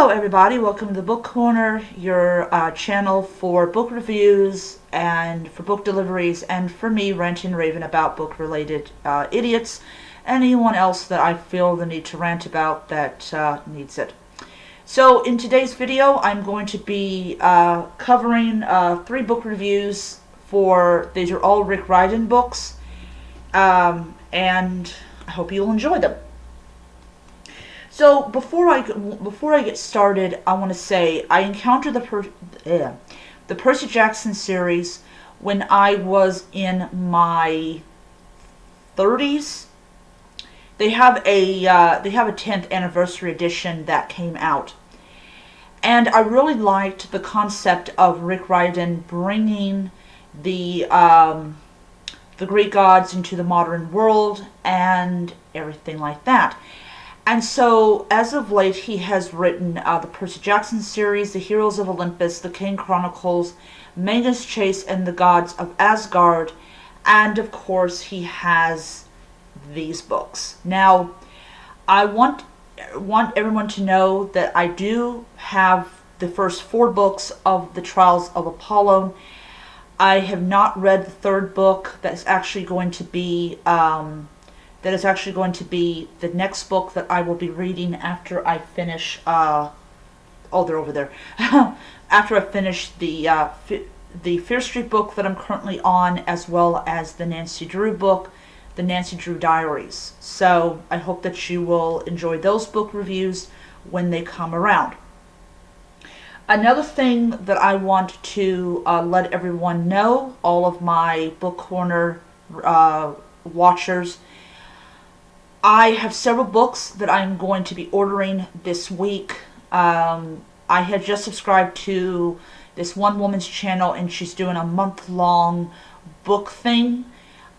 Hello everybody, welcome to the Book Corner, your channel for book reviews and for book deliveries and for me ranting and raving about book related idiots and anyone else that I feel the need to rant about that needs it. So in today's video I'm going to be covering 3 book reviews for, these are all Rick Riordan books, and I hope you'll enjoy them. So before I get started, I want to say I encountered the Percy Jackson series when I was in my 30s. They have a 10th anniversary edition that came out, and I really liked the concept of Rick Riordan bringing the Greek gods into the modern world and everything like that. And so, as of late, he has written the Percy Jackson series, The Heroes of Olympus, The Kane Chronicles, Magnus Chase, and the Gods of Asgard, and of course, he has these books. Now, I want everyone to know that I do have the first 4 books of the Trials of Apollo. I have not read the 3rd book. That is actually going to be the next book that I will be reading after I finish, they're over there, after I finish the Fear Street book that I'm currently on, as well as the Nancy Drew book, the Nancy Drew Diaries. So I hope that you will enjoy those book reviews when they come around. Another thing that I want to let everyone know, all of my Book Corner watchers, I have several books that I'm going to be ordering this week. I had just subscribed to this one woman's channel, and she's doing a month-long book thing.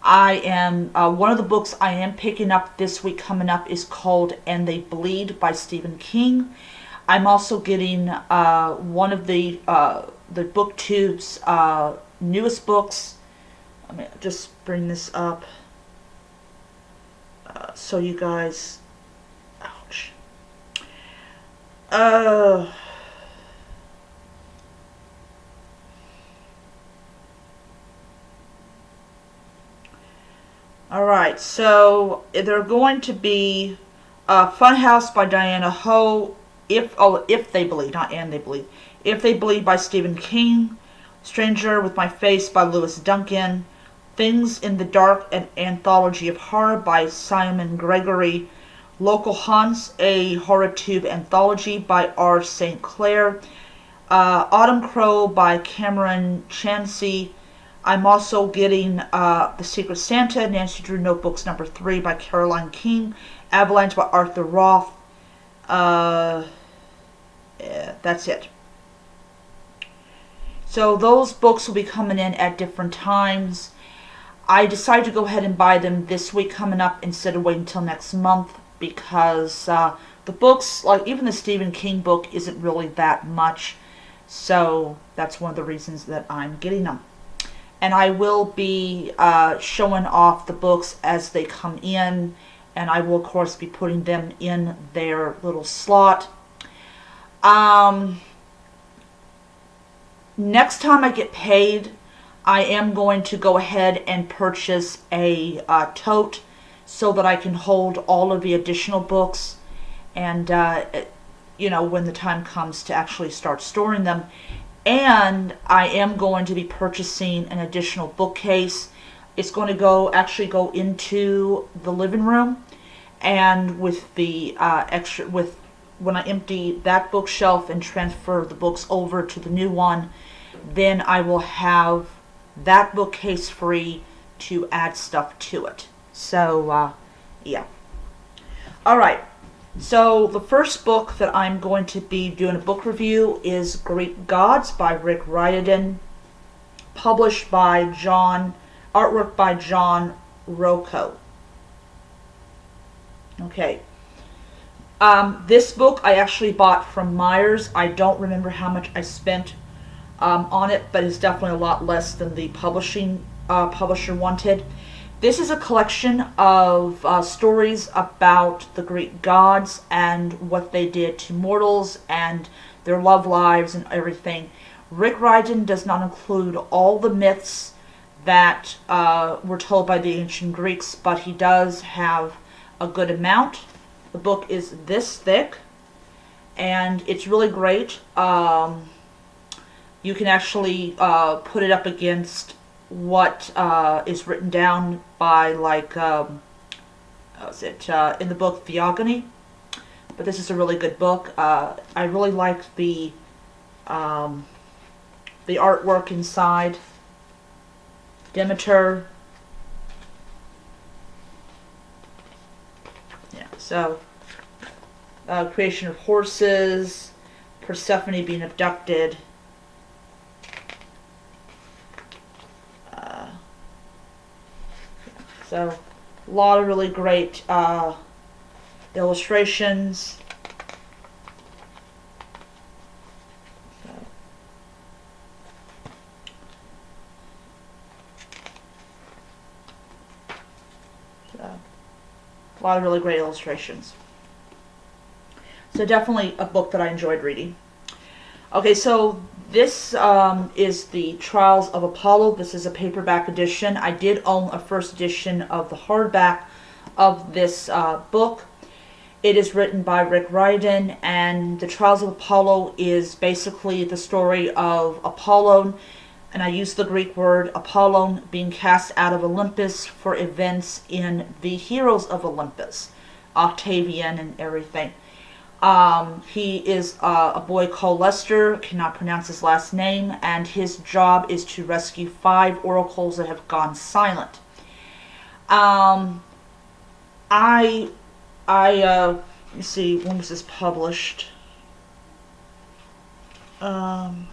One of the books I am picking up this week coming up is called And They Bleed by Stephen King. I'm also getting one of the BookTube's newest books. Let me just bring this up. So you guys, ouch. Alright, so they're going to be Funhouse by Diana Ho, If They Bleed, not And They Bleed. If They Bleed by Stephen King, Stranger with My Face by Lewis Duncan, Things in the Dark, an Anthology of Horror by Simon Gregory, Local Haunts, a HorrorTube anthology by R. St. Clair, Autumn Crow by Cameron Chansey. I'm also getting The Secret Santa, Nancy Drew Notebooks number 3 by Caroline King, Avalanche by Arthur Roth. Yeah, that's it. So those books will be coming in at different times. I decided to go ahead and buy them this week coming up instead of waiting until next month, because the books, like even the Stephen King book, isn't really that much. So that's one of the reasons that I'm getting them. And I will be showing off the books as they come in, and I will of course be putting them in their little slot. Next time I get paid, I am going to go ahead and purchase a tote so that I can hold all of the additional books, and when the time comes to actually start storing them. And I am going to be purchasing an additional bookcase. It's going to actually go into the living room, and with the when I empty that bookshelf and transfer the books over to the new one, then I will have that bookcase free to add stuff to it. So, yeah. Alright, so the first book that I'm going to be doing a book review is Greek Gods by Rick Riordan, published by artwork by John Rocco. Okay. This book I actually bought from Myers. I don't remember how much I spent on it, but it's definitely a lot less than the publisher wanted. This is a collection of stories about the Greek gods and what they did to mortals and their love lives and everything. Rick Riordan does not include all the myths that were told by the ancient Greeks, but he does have a good amount. The book is this thick, and it's really great. You can actually put it up against what is written down by, like, in the book Theogony. But this is a really good book. I really like the artwork inside. Demeter. Yeah, so creation of horses, Persephone being abducted. So, a lot of really great illustrations. So, a lot of really great illustrations. So definitely a book that I enjoyed reading. Okay, so this is the Trials of Apollo. This is a paperback edition. I did own a first edition of the hardback of this book. It is written by Rick Riordan, and the Trials of Apollo is basically the story of Apollon, and I use the Greek word Apollon, being cast out of Olympus for events in the Heroes of Olympus, Octavian and everything. He is a boy called Lester, cannot pronounce his last name, and his job is to rescue 5 oracles that have gone silent. Let me see, when was this published? Okay,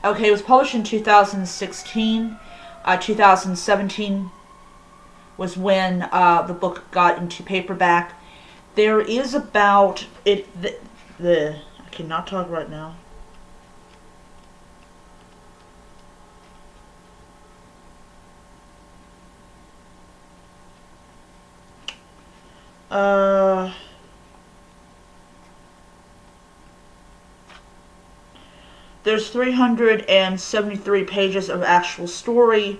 it was published in 2016. 2017 was when the book got into paperback. There is about it. I cannot talk right now. There's 373 pages of actual story.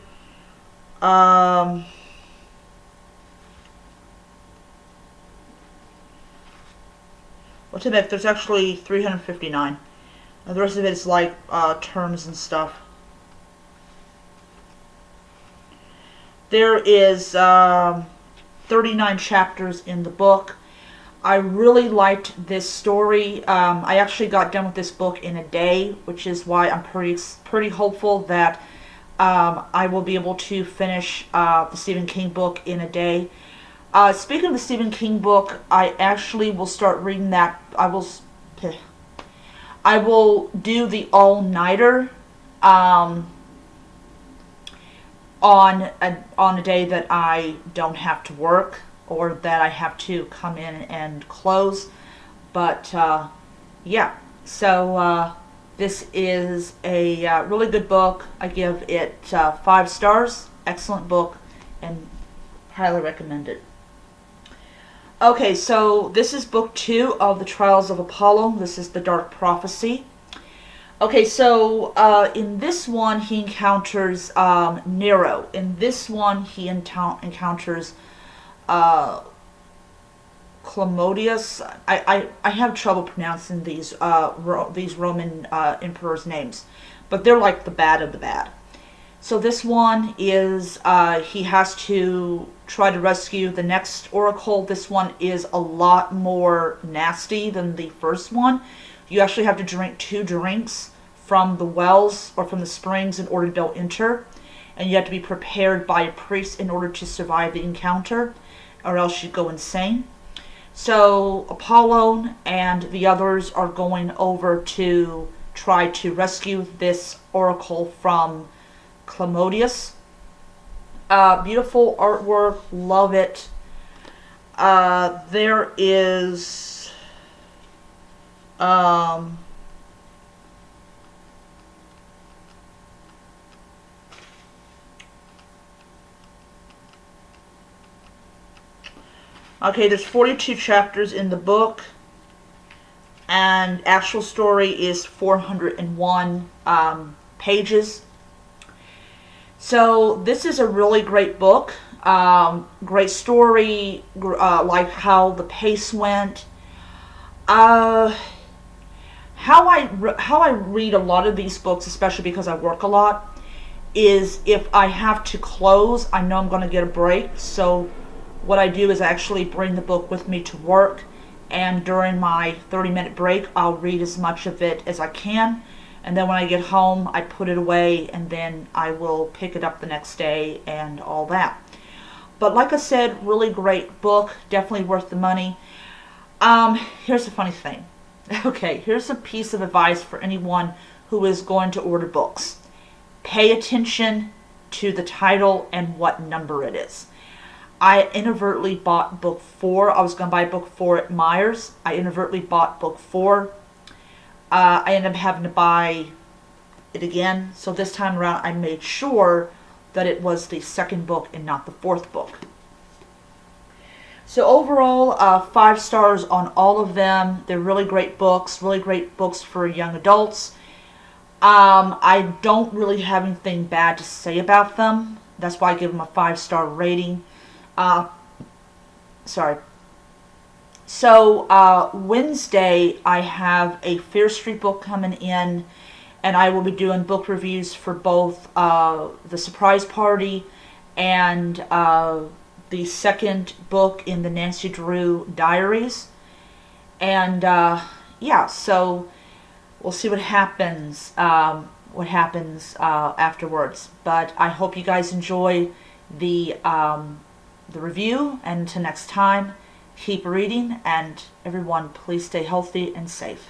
What's it make? There's actually 359. The rest of it is like terms and stuff. There is 39 chapters in the book. I really liked this story. I actually got done with this book in a day, which is why I'm pretty hopeful that I will be able to finish the Stephen King book in a day. Speaking of the Stephen King book, I actually will start reading that. I will do the all-nighter on a day that I don't have to work, or that I have to come in and close. But yeah, so this is a really good book. I give it 5 stars. Excellent book, and highly recommend it. Okay, so this is book 2 of the Trials of Apollo. This is the Dark Prophecy. Okay, so in this one he encounters Nero. In this one he encounters Clamodius. I have trouble pronouncing these Roman emperors' names, but they're like the bad of the bad. So this one is he has to try to rescue the next oracle. This one is a lot more nasty than the first one. You actually have to drink 2 drinks from the wells or from the springs in order to enter, and you have to be prepared by a priest in order to survive the encounter, or else you go insane. So Apollon and the others are going over to try to rescue this oracle from Clamodius. Beautiful artwork, love it. There is Okay, there's 42 chapters in the book, and actual story is 401 pages. So this is a really great book. Great story, like how the pace went. Uh, how I read a lot of these books, especially because I work a lot, is if I have to close, I know I'm going to get a break. So what I do is actually bring the book with me to work, and during my 30-minute break, I'll read as much of it as I can. And then when I get home, I put it away, and then I will pick it up the next day and all that. But like I said, really great book, definitely worth the money. Here's the funny thing. Okay, here's a piece of advice for anyone who is going to order books. Pay attention to the title and what number it is. I inadvertently bought book 4. I was going to buy book 4 at Myers. I inadvertently bought book 4. I ended up having to buy it again. So this time around, I made sure that it was the second book and not the fourth book. So overall, 5 stars on all of them. They're really great books for young adults. I don't really have anything bad to say about them. That's why I give them a 5-star rating. Sorry. So Wednesday, I have a Fear Street book coming in, and I will be doing book reviews for both The Surprise Party and the second book in the Nancy Drew Diaries. And yeah, so we'll see what happens afterwards. But I hope you guys enjoy the review, and until next time, keep reading, and everyone, please stay healthy and safe.